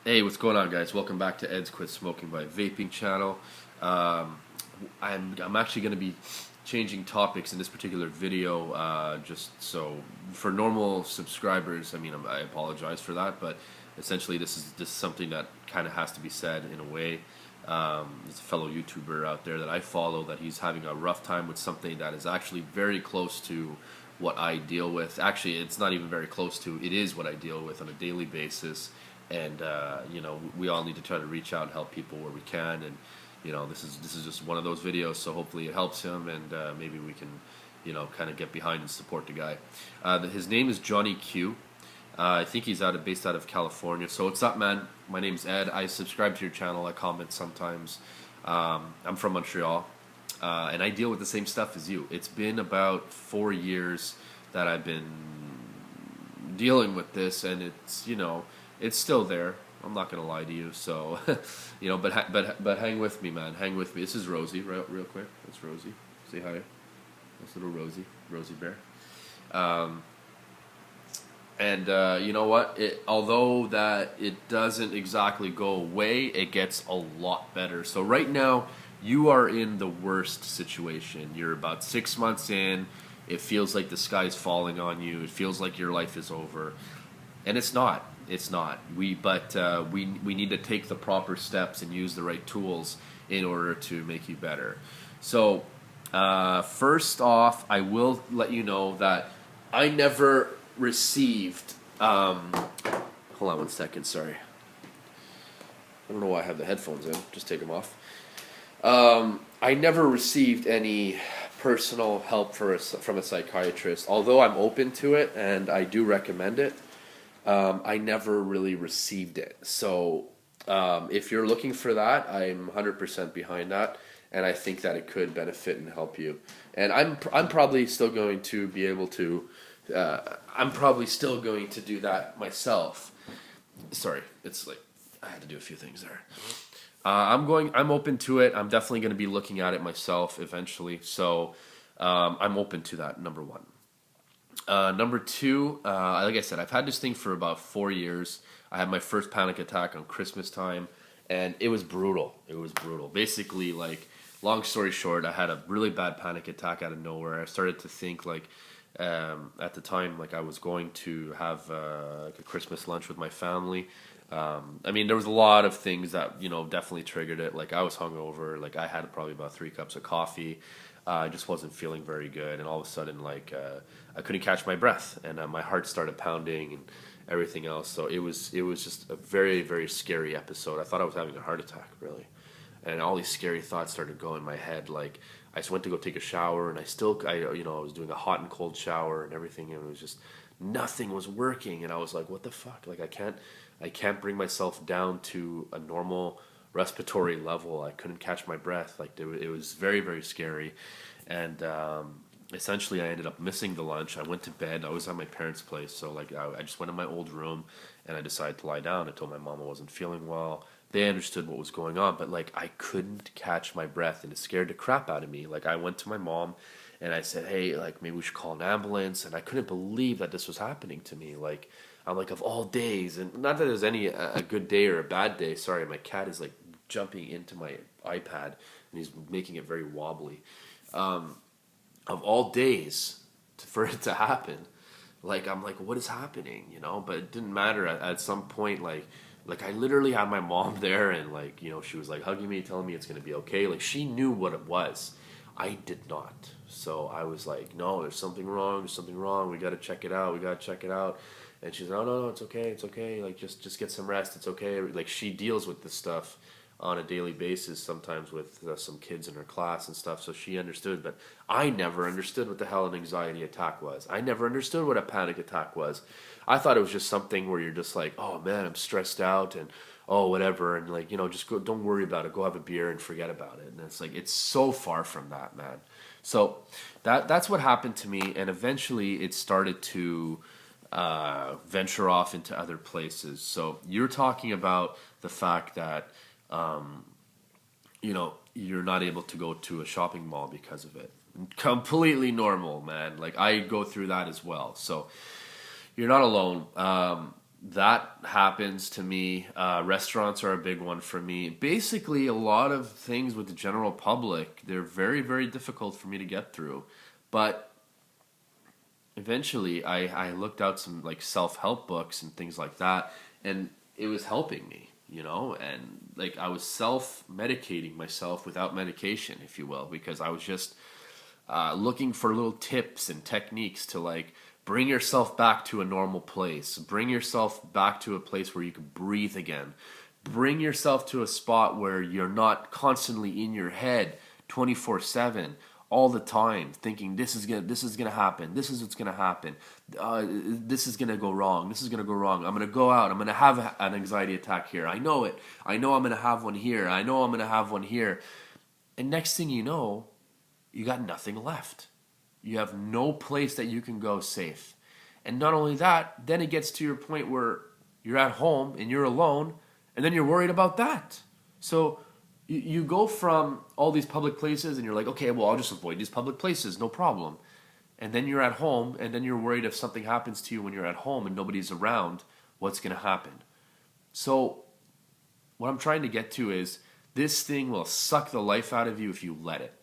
Hey, what's going on, guys? Welcome back to Ed's Quit Smoking by Vaping channel. Um, I'm actually going to be changing topics in this particular video, just so for normal subscribers. I mean, I apologize for that, but essentially, this is just something that kind of has to be said in a way. There's a fellow YouTuber out there that I follow that he's having a rough time with something that is actually very close to what I deal with. Actually, it's not even very close to. It is what I deal with on a daily basis. And we all need to try to reach out and help people where we can. And this is just one of those videos. So hopefully it helps him, and maybe we can kind of get behind and support the guy. His name is jonnyQ. I think he's based out of California. So what's up, man? My name's Ed. I subscribe to your channel. I comment sometimes. I'm from Montreal, and I deal with the same stuff as you. It's been about 4 years that I've been dealing with this, and it's still there. I'm not gonna lie to you. So, but hang with me, man. Hang with me. This is Rosie, real quick. That's Rosie. Say hi. That's little Rosie Bear. You know what? Although that it doesn't exactly go away, it gets a lot better. So right now, you are in the worst situation. You're about 6 months in. It feels like the sky's falling on you. It feels like your life is over, and it's not. It's not. We need to take the proper steps and use the right tools in order to make you better. So first off, I will let you know that I never received. Hold on 1 second. Sorry. I don't know why I have the headphones in. Just take them off. I never received any personal help from a psychiatrist, although I'm open to it and I do recommend it. I never really received it. So if you're looking for that, I'm 100% behind that, and I think that it could benefit and help you. And I'm probably still going to be able to. I'm probably still going to do that myself. Sorry, it's like I had to do a few things there. I'm open to it. I'm definitely going to be looking at it myself eventually. So I'm open to that. Number one. Number two, like I said, I've had this thing for about 4 years. I had my first panic attack on Christmas time, and it was brutal. It was brutal. Basically, like, long story short, I had a really bad panic attack out of nowhere. I started to think, like, at the time, like, I was going to have a Christmas lunch with my family. I mean, there was a lot of things that, definitely triggered it. Like, I was hungover. Like, I had probably about 3 cups of coffee. I just wasn't feeling very good, and all of a sudden, like, I couldn't catch my breath, and my heart started pounding and everything else. So it was just a very, very scary episode. I thought I was having a heart attack, really, and all these scary thoughts started going in my head. Like, I just went to go take a shower, and I was doing a hot and cold shower and everything, and it was just nothing was working, and I was like, what the fuck? Like, I can't bring myself down to a normal respiratory level. I couldn't catch my breath. Like, it was very, very scary. And essentially I ended up missing the lunch. I went to bed. I was at my parents' place, so like I just went in my old room and I decided to lie down. I told my mom I wasn't feeling well. They understood what was going on, but like I couldn't catch my breath, and it scared the crap out of me. Like, I went to my mom and I said, hey, like, maybe we should call an ambulance. And I couldn't believe that this was happening to me. Like, I'm like, of all days, and not that there's any a good day or a bad day. Sorry, my cat is like jumping into my iPad and he's making it very wobbly. Of all days for it to happen, like, I'm like, what is happening, But it didn't matter. At some point, like I literally had my mom there, and like, she was like hugging me, telling me it's gonna be okay. Like, she knew what it was. I did not. So I was like, no, there's something wrong. We gotta check it out. And she's like, no, it's okay. Like, just get some rest. It's okay. Like, she deals with this stuff on a daily basis, sometimes with some kids in her class and stuff, so she understood. But I never understood what the hell an anxiety attack was. I never understood what a panic attack was. I thought it was just something where you're just like, oh man, I'm stressed out, and oh whatever, and like, just go, don't worry about it, go have a beer and forget about it. And it's like, it's so far from that, man. So that's what happened to me, and eventually it started to venture off into other places. So you're talking about the fact that you're not able to go to a shopping mall because of it. Completely normal, man. Like, I go through that as well. So you're not alone. that happens to me. Restaurants are a big one for me. Basically, a lot of things with the general public, they're very, very difficult for me to get through. But eventually, I looked out some like self-help books and things like that, and it was helping me, and like I was self-medicating myself without medication, if you will, because I was just looking for little tips and techniques to like bring yourself back to a normal place, bring yourself back to a place where you can breathe again, bring yourself to a spot where you're not constantly in your head 24/7 all the time thinking this is gonna happen, this is what's gonna happen, this is gonna go wrong, this is gonna go wrong, I'm gonna go out, I'm gonna have an anxiety attack here, I know it, I know I'm gonna have one here, I know I'm gonna have one here, and next thing you know, you got nothing left. You have no place that you can go safe. And not only that, then it gets to your point where you're at home and you're alone, and then you're worried about that. So you go from all these public places and you're like, okay, well, I'll just avoid these public places, no problem. And then you're at home, and then you're worried if something happens to you when you're at home and nobody's around, what's going to happen? So what I'm trying to get to is this thing will suck the life out of you if you let it.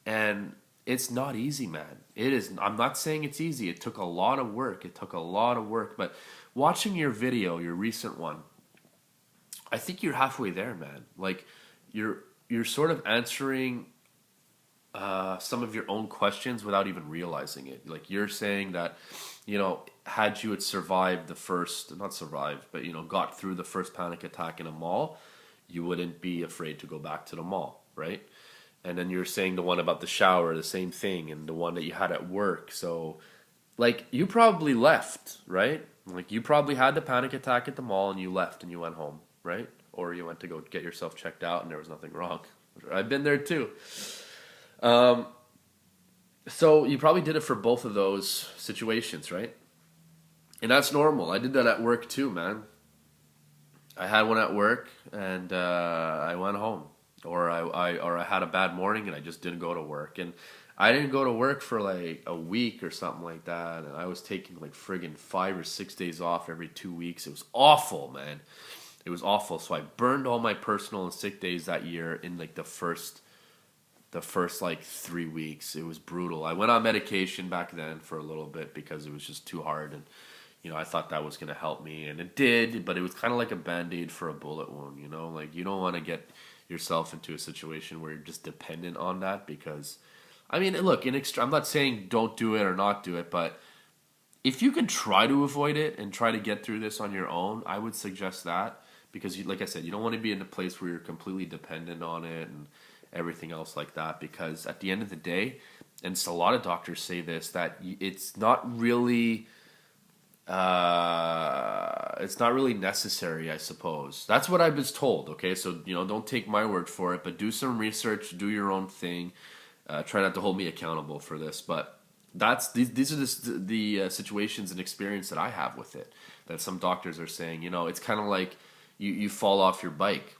And it's not easy, man. It is. I'm not saying it's easy. It took a lot of work. But watching your video, your recent one, I think you're halfway there, man. Like you're sort of answering some of your own questions without even realizing it. Like you're saying that, had you had survived the first, not survived, but got through the first panic attack in a mall, you wouldn't be afraid to go back to the mall, right? And then you're saying the one about the shower, the same thing, and the one that you had at work. So, like, you probably left, right? Like, you probably had the panic attack at the mall and you left and you went home, right? Or you went to go get yourself checked out and there was nothing wrong. I've been there too. So, you probably did it for both of those situations, right? And that's normal. I did that at work too, man. I had one at work and I went home. Or I had a bad morning and I just didn't go to work. And I didn't go to work for like a week or something like that. And I was taking like friggin' 5 or 6 days off every 2 weeks. It was awful, man. It was awful. So I burned all my personal and sick days that year in like the first like 3 weeks. It was brutal. I went on medication back then for a little bit because it was just too hard. And, I thought that was going to help me. And it did, but it was kind of like a Band-Aid for a bullet wound, Like you don't want to get yourself into a situation where you're just dependent on that because, I mean, look, I'm not saying don't do it or not do it, but if you can try to avoid it and try to get through this on your own, I would suggest that because, like I said, you don't want to be in a place where you're completely dependent on it and everything else like that because at the end of the day, and a lot of doctors say this, that it's not really necessary, I suppose. That's what I was told, okay? So, don't take my word for it, but do some research, do your own thing. Try not to hold me accountable for this, but these are the situations and experience that I have with it, that some doctors are saying, it's kind of like you fall off your bike,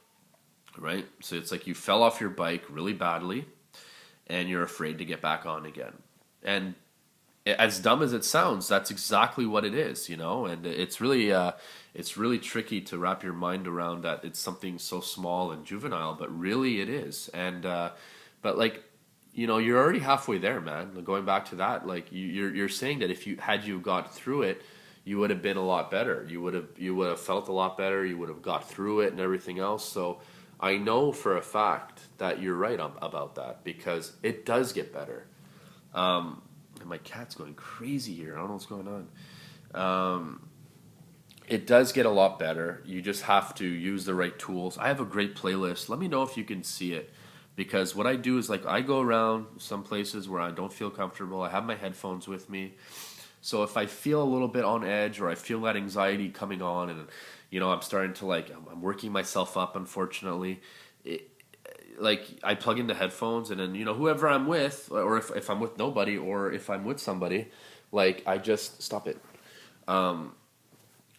right? So it's like you fell off your bike really badly, and you're afraid to get back on again. And as dumb as it sounds, that's exactly what it is, and it's really tricky to wrap your mind around that it's something so small and juvenile, but really it is. And but like, you're already halfway there, man. Going back to that, like you're saying that if you got through it, you would have been a lot better. You would have felt a lot better. You would have got through it and everything else. So I know for a fact that you're right about that because it does get better. And my cat's going crazy here. I don't know what's going on. It does get a lot better. You just have to use the right tools. I have a great playlist. Let me know if you can see it. Because what I do is like I go around some places where I don't feel comfortable. I have my headphones with me. So if I feel a little bit on edge or I feel that anxiety coming on and, I'm starting to I'm working myself up, unfortunately, like I plug in the headphones and then whoever I'm with, or if I'm with nobody or if I'm with somebody, like I just stop it.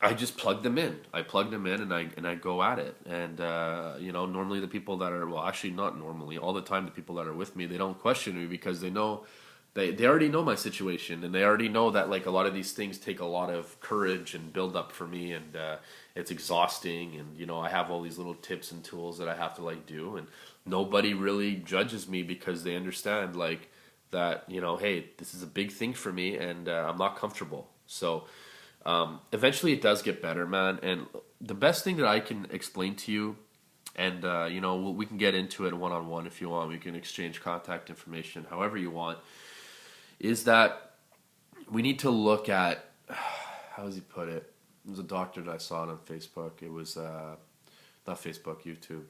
I just plug them in. I plug them in and I go at it. And normally the people that are, well, actually not normally, all the time the people that are with me, they don't question me because they know They already know my situation, and they already know that like a lot of these things take a lot of courage and build up for me, and it's exhausting. And you know, I have all these little tips and tools that I have to like do, and nobody really judges me because they understand like that. You know, hey, this is a big thing for me, and I'm not comfortable. So eventually, it does get better, man. And the best thing that I can explain to you. And, you know, we can get into it one-on-one if you want. We can exchange contact information however you want. Is that we need to look at, how does he put it? It was a doctor that I saw it on Facebook. It was, not Facebook, YouTube.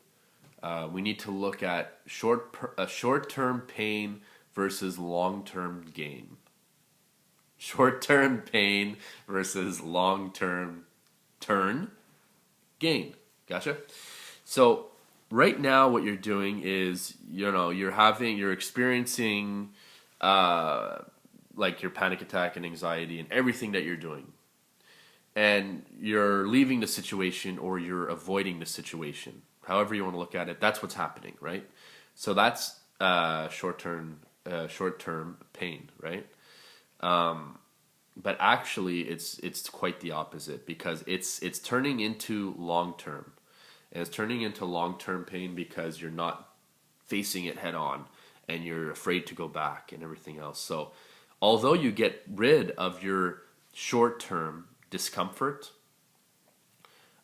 We need to look at short-term pain versus long-term gain. Short-term pain versus long-term gain. Gotcha? So right now what you're doing is, you know, you're experiencing like your panic attack and anxiety and everything that you're doing. And you're leaving the situation or you're avoiding the situation. However you want to look at it, that's what's happening, right? So that's short-term pain, right? But actually it's quite the opposite, because it's turning into long-term. And it's turning into long-term pain because you're not facing it head on and you're afraid to go back and everything else. So although you get rid of your short-term discomfort,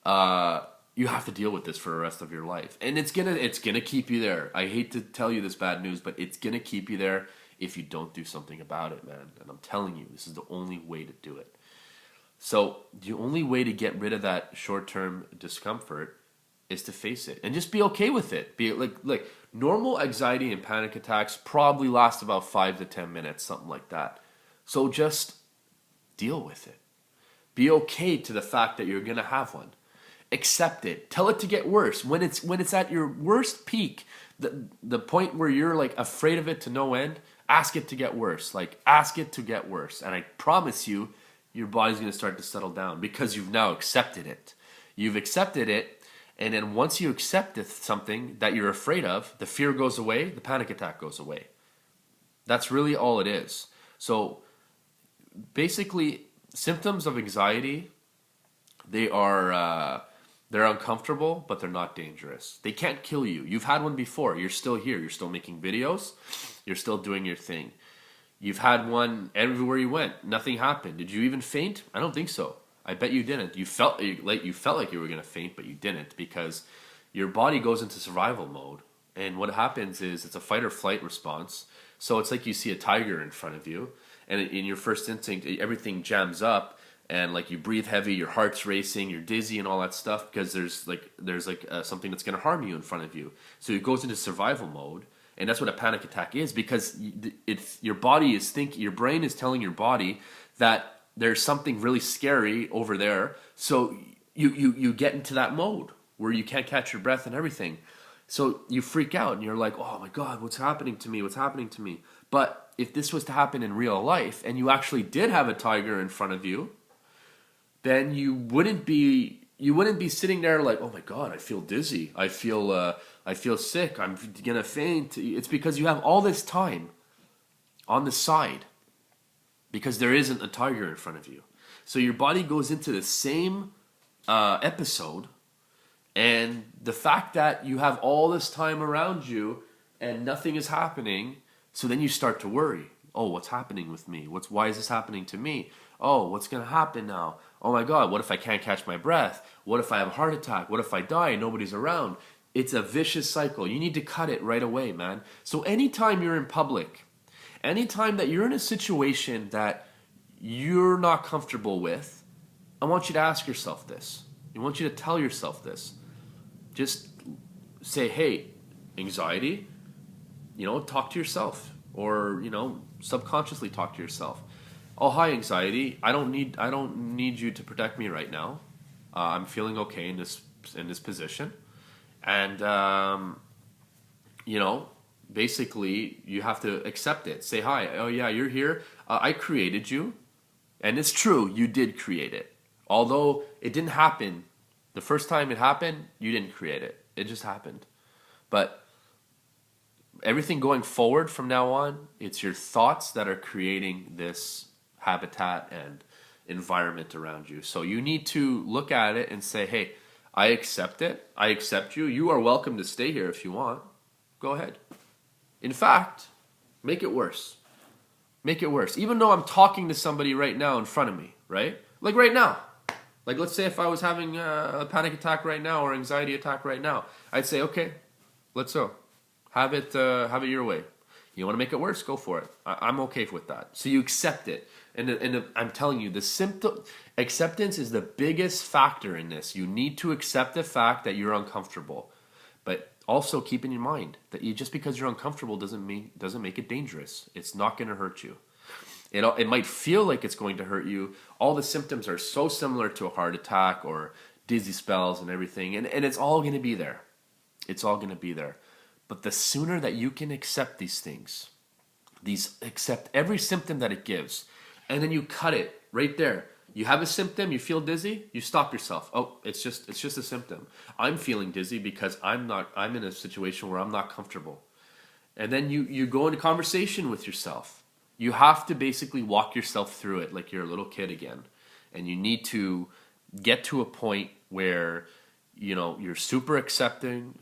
you have to deal with this for the rest of your life. And it's gonna keep you there. I hate to tell you this bad news, but it's gonna keep you there if you don't do something about it, man. And I'm telling you, this is the only way to do it. So the only way to get rid of that short-term discomfort is to face it and just be okay with it. Be like normal anxiety and panic attacks probably last about 5 to 10 minutes, something like that. So just deal with it. Be okay to the fact that you're gonna have one. Accept it. Tell it to get worse. When it's at your worst peak, the point where you're like afraid of it to no end, ask it to get worse. Like ask it to get worse. And I promise you, your body's gonna start to settle down because you've now accepted it. You've accepted it. And then once you accept something that you're afraid of, the fear goes away, the panic attack goes away. That's really all it is. So basically, symptoms of anxiety, they're uncomfortable, but they're not dangerous. They can't kill you. You've had one before. You're still here. You're still making videos. You're still doing your thing. You've had one everywhere you went. Nothing happened. Did you even faint? I don't think so. I bet you didn't. You felt like you were going to faint, but you didn't, because your body goes into survival mode. And what happens is it's a fight or flight response. So it's like you see a tiger in front of you, and in your first instinct, everything jams up, and like you breathe heavy, your heart's racing, you're dizzy and all that stuff, because there's something that's going to harm you in front of you. So it goes into survival mode. And that's what a panic attack is, because your brain is telling your body that there's something really scary over there. So you get into that mode where you can't catch your breath and everything. So you freak out and you're like, oh my God, what's happening to me? What's happening to me? But if this was to happen in real life and you actually did have a tiger in front of you, then you wouldn't be sitting there like, oh my God, I feel dizzy. I feel sick. I'm gonna faint. It's because you have all this time on the side, because there isn't a tiger in front of you. So your body goes into the same episode, and the fact that you have all this time around you and nothing is happening, so then you start to worry. Oh, what's happening with me? Why is this happening to me? Oh, what's going to happen now? Oh my God, what if I can't catch my breath? What if I have a heart attack? What if I die and nobody's around? It's a vicious cycle. You need to cut it right away, man. So anytime you're in public, anytime that you're in a situation that you're not comfortable with, I want you to ask yourself this. I want you to tell yourself this. Just say, hey, anxiety, talk to yourself, or, subconsciously talk to yourself. Oh, hi, anxiety. I don't need you to protect me right now. I'm feeling okay in this position. And, basically, you have to accept it. Say, hi, oh yeah, you're here. I created you. And it's true, you did create it. Although it didn't happen, the first time it happened, you didn't create it. It just happened. But Everything going forward from now on, it's your thoughts that are creating this habitat and environment around you. So you need to look at it and say, hey, I accept it. I accept you. You are welcome to stay here if you want. Go ahead. In fact, make it worse. Make it worse. Even though I'm talking to somebody right now in front of me, right? Like right now. Like let's say if I was having a panic attack right now or anxiety attack right now, I'd say, okay, let's go. Have it your way. You want to make it worse? Go for it. I'm okay with that. So you accept it. And I'm telling you, acceptance is the biggest factor in this. You need to accept the fact that you're uncomfortable. But also keep in mind that just because you're uncomfortable doesn't make it dangerous. It's not going to hurt you. It might feel like it's going to hurt you. All the symptoms are so similar to a heart attack or dizzy spells and everything. And it's all going to be there. It's all going to be there. But the sooner that you can accept these things, accept every symptom that it gives, and then you cut it right there. You have a symptom, you feel dizzy, you stop yourself. Oh, it's just a symptom. I'm feeling dizzy because I'm in a situation where I'm not comfortable. And then you go into conversation with yourself. You have to basically walk yourself through it like you're a little kid again. And you need to get to a point where you're super acceptive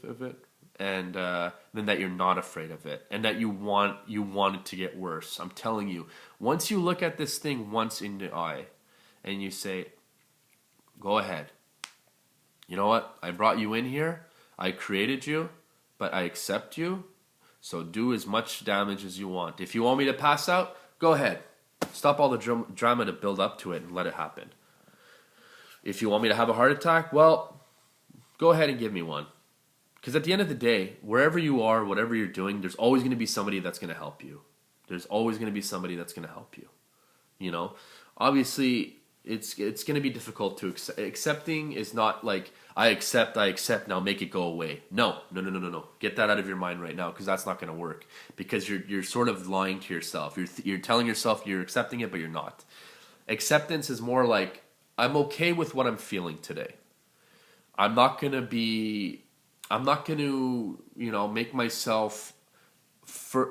of it, and then that you're not afraid of it, and that you want it to get worse. I'm telling you, once you look at this thing once in the eye, and you say, go ahead. You know what? I brought you in here. I created you, but I accept you. So do as much damage as you want. If you want me to pass out, go ahead. Stop all the drama to build up to it and let it happen. If you want me to have a heart attack, well, go ahead and give me one. Because at the end of the day, wherever you are, whatever you're doing, there's always going to be somebody that's going to help you. There's always going to be somebody that's going to help you. Obviously, it's going to be difficult to accept. Accepting is not like, I accept, now make it go away. No. Get that out of your mind right now, because that's not going to work. Because you're sort of lying to yourself. You're telling yourself you're accepting it, but you're not. Acceptance is more like, I'm okay with what I'm feeling today. I'm not going to, make myself,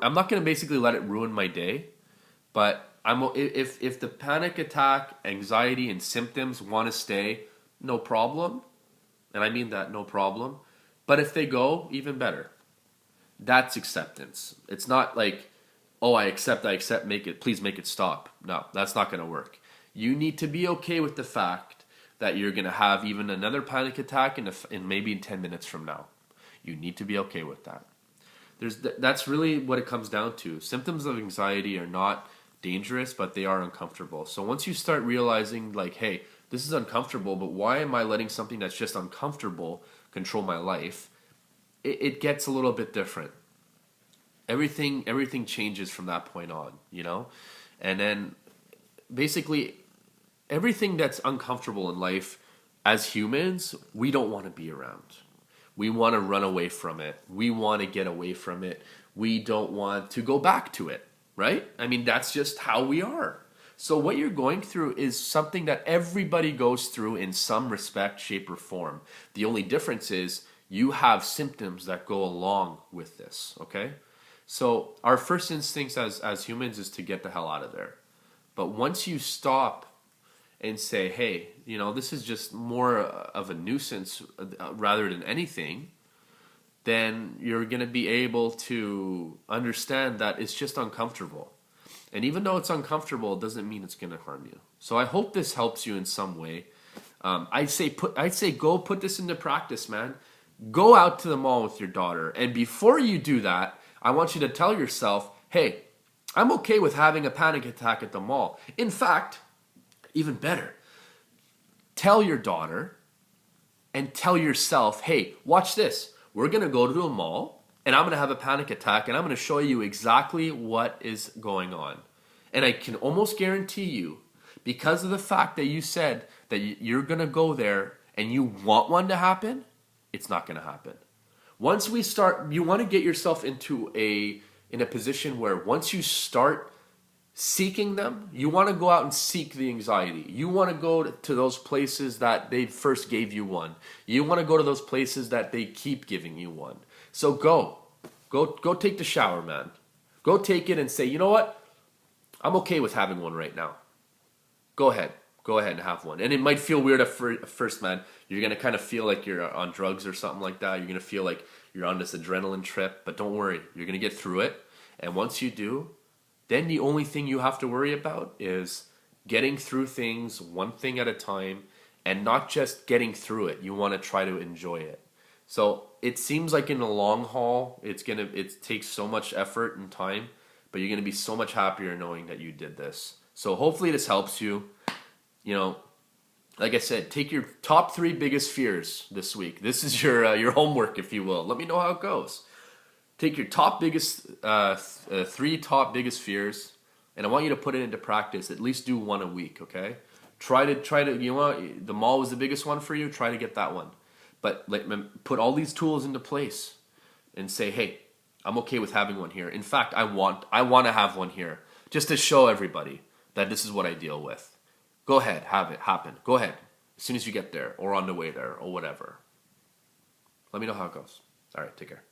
I'm not going to basically let it ruin my day, but if the panic attack, anxiety, and symptoms want to stay, no problem, and I mean that, no problem, but if they go, even better. That's acceptance. It's not like, oh, I accept, please make it stop. No, that's not going to work. You need to be okay with the fact that you're going to have even another panic attack in maybe 10 minutes from now. You need to be okay with that. That's really what it comes down to. Symptoms of anxiety are not dangerous, but they are uncomfortable. So once you start realizing, like, hey, this is uncomfortable, but why am I letting something that's just uncomfortable control my life? It gets a little bit different. Everything changes from that point on, And then basically everything that's uncomfortable in life, as humans, we don't want to be around. We want to run away from it. We want to get away from it. We don't want to go back to it, right? I mean, that's just how we are. So what you're going through is something that everybody goes through in some respect, shape, or form. The only difference is you have symptoms that go along with this, okay? So our first instincts as humans is to get the hell out of there. But once you stop and say, hey, this is just more of a nuisance rather than anything, then you're going to be able to understand that it's just uncomfortable. And even though it's uncomfortable, it doesn't mean it's going to harm you. So I hope this helps you in some way. I'd say go put this into practice, man. Go out to the mall with your daughter. And before you do that, I want you to tell yourself, hey, I'm okay with having a panic attack at the mall. In fact, even better, tell your daughter and tell yourself, hey, watch this. We're going to go to a mall and I'm going to have a panic attack and I'm going to show you exactly what is going on. And I can almost guarantee you, because of the fact that you said that you're going to go there and you want one to happen, it's not going to happen. Once we start, you want to get yourself in a position where once you start seeking them, you want to go out and seek the anxiety. You want to go to those places that they first gave you one. You want to go to those places that they keep giving you one. So go. Go take the shower, man. Go take it and say, you know what? I'm okay with having one right now. Go ahead. Go ahead and have one. And it might feel weird at first, man. You're going to kind of feel like you're on drugs or something like that. You're going to feel like you're on this adrenaline trip. But don't worry. You're going to get through it. And once you do, then the only thing you have to worry about is getting through things one thing at a time, and not just getting through it. You want to try to enjoy it. So it seems like in the long haul, it takes so much effort and time, but you're gonna be so much happier knowing that you did this. So hopefully this helps you. You know, like I said, take your top 3 biggest fears this week. This is your homework, if you will. Let me know how it goes. Take your top biggest 3 top biggest fears, and I want you to put it into practice. At least do one a week, okay? Try to you know what, the mall was the biggest one for you. Try to get that one. But put all these tools into place and say, hey, I'm okay with having one here. In fact, I want to have one here just to show everybody that this is what I deal with. Go ahead, have it happen. Go ahead as soon as you get there or on the way there or whatever. Let me know how it goes. All right, take care.